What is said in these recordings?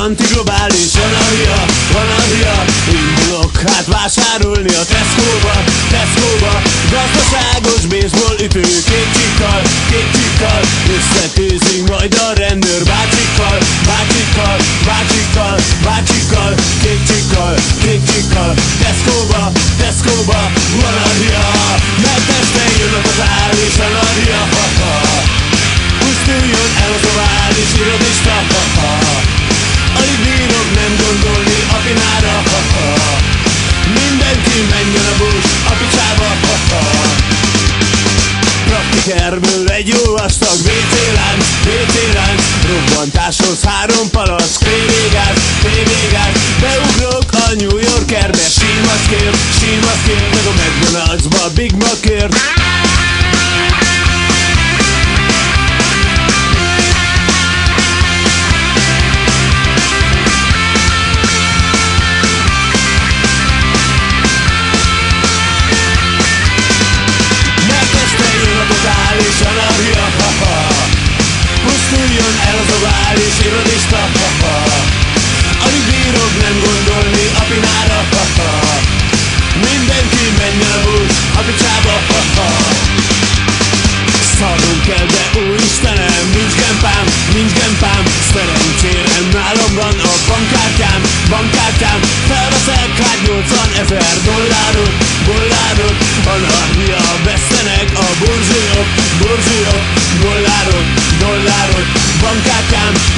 antiglobális anarchia. Indulok hát vásárolni a Tesco-ba. Gazdaságos baseball ütő két csikkal. Összetőzünk majd a rendőr bácsikkal. Két csikkal. Tesco-ba, anarchia. Mert este jönnek az áll és anarchia. Pusztuljon el az ovális irodista. Alig bírok nem gondolni a pinára. Mindenki menjen a busz a picsába. Praktikerből egy jó vastag WC lánc. Robbantáshoz 3 palack PV-gáz. Beugrok a New Yorkerbe, símaszkért, meg a McDonald'sba Big Macért. És anarchia, pusztuljon el az ovális irodista. Alig bírok nem gondolni a pinára. Mindenki menjen a busz a picsába. Szarunk el, de úristenem, nincs gempám. Szerencsére nálam van a bankkártyám. Felveszek hát 80 000 dollárot. Anarchia, vesztenek a burzsujok. Dollárok.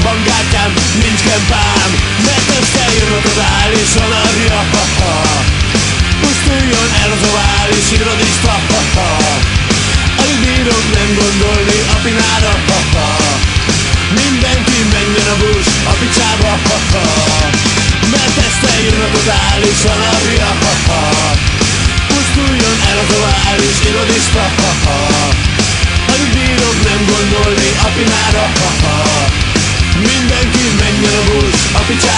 Bankkártyám, nincs gempám. Mert este jön a totális anarchia. Pusztuljon el az ovális irodista. Alig bírok nem gondolni a pinára. Mindenki menjen a busz a picsába. Mert este jön a totális anarchia. Pusztuljon el az ovális irodista. Alig bírok nem gondolni a pinára. Mindenki menjen a busz a picsába.